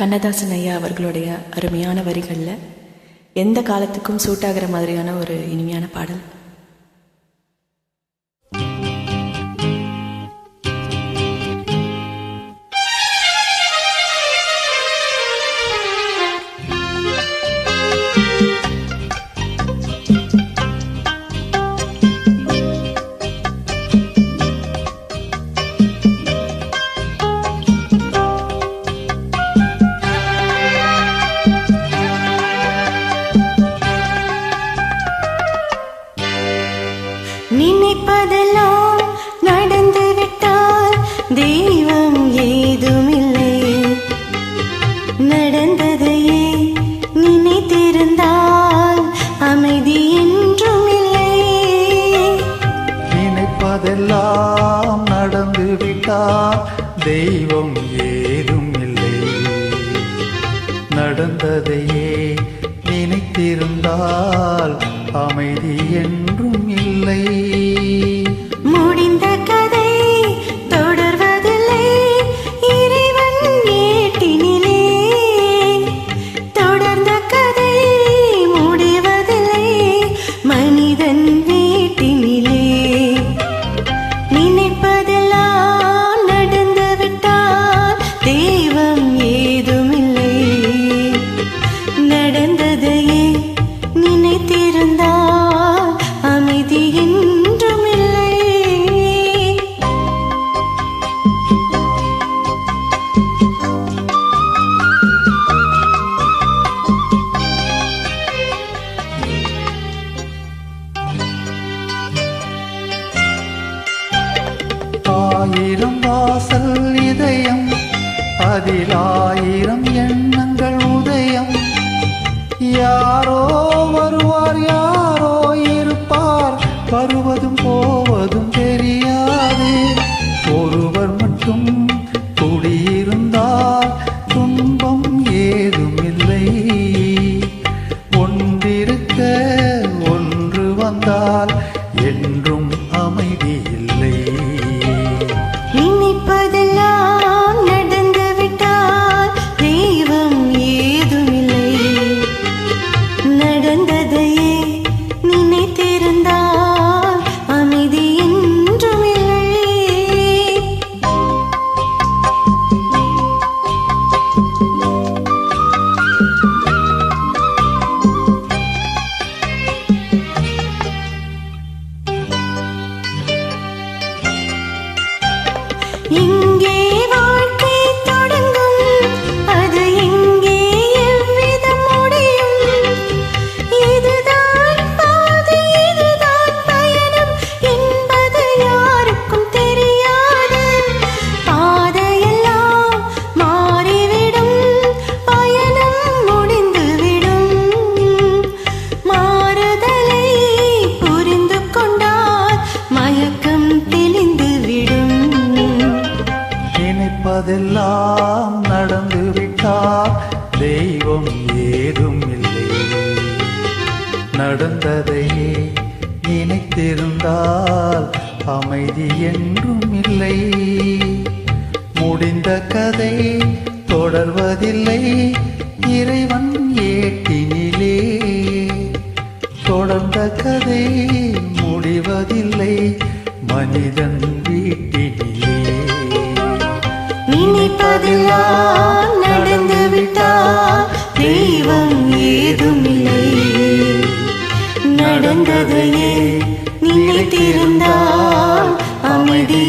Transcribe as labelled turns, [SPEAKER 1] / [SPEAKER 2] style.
[SPEAKER 1] கண்ணதாசன் ஐயா அவர்களுடைய அருமையான வரிகளில் எந்த காலத்துக்கும் சூட் ஆகிற மாதிரியான ஒரு இனிமையான பாடல்.
[SPEAKER 2] நினைப்பதெல்லாம் நடந்துவிட்டால் தெய்வம் ஏதுமில்லை. நடந்ததையே நினைத்திருந்தால் அமைதி என்றும் இல்லை.
[SPEAKER 3] நினைப்பதெல்லாம் நடந்துவிட்டால் தெய்வம் ஏதும் இல்லை. நடந்ததையே நினைத்திருந்தால் அமைதி என்றும் இல்லை.
[SPEAKER 2] முடிந்த கதை தொடர்வதில்லை, இறைவன் ஏட்டினிலே. தொடர்ந்த கதை முடிவதில்லை, மனிதன் வீட்டினிலே. நினைப்பதெல்லாம் நடந்துவிட்டால் தெய்வம் ஏதுமில்லை. நடந்ததையே நினைத்திருந்தால் அமைதி என்றும் இல்லை.
[SPEAKER 3] ஆயிரம் வாசல் இதயம், அதில் ஆயிரம் எண்ணங்கள் உதயம். யாரோ வருவார், யாரோ இருப்பார், வருவதும் போவதும் தெரியாது. ஒருவர் மட்டும் குடியிருந்தால் துன்பம் ஏதும் இல்லை. ஒன்றிருக்க ஒன்று வந்தால் என்றும் அமைதி இல்லை.
[SPEAKER 2] நினைப்பதெல்லாம் நடந்துவிட்டால் தெய்வம் ஏதுமில்லை. நடந்ததையே நினைத்திருந்தால் அமைதி என்றும் இல்லை. இங்கே வாழ்க்கை தொடங்கும், அது எங்கே எவ்விதம் முடியும்? இதுதான் பாதை, இதுதான் பயணம் என்பது யாருக்கும் தெரியாது. பாதையெல்லாம் மாறிவிடும், பயணம் முடிந்துவிடும். மாறுதலை புரிந்து கொண்டால் மயக்கம் தெளிந்துவிடும்.
[SPEAKER 3] நினைப்பதெல்லாம் நடந்துவிட்டால் தெய்வம் ஏதும் இல்லை. நடந்ததையே நினைத்திருந்தால் அமைதி என்றும் இல்லை. முடிந்த கதை தொடர்வதில்லை, இறைவன் ஏட்டினிலே. தொடர்ந்த கதை முடிவதில்லை, மனிதன் வீட்டினிலே.
[SPEAKER 2] நினைப்பதெல்லாம் நடந்துவிட்டால் தெய்வம் ஏதுமில்லை. நடந்ததையே நினைத்திருந்தால் அமைதி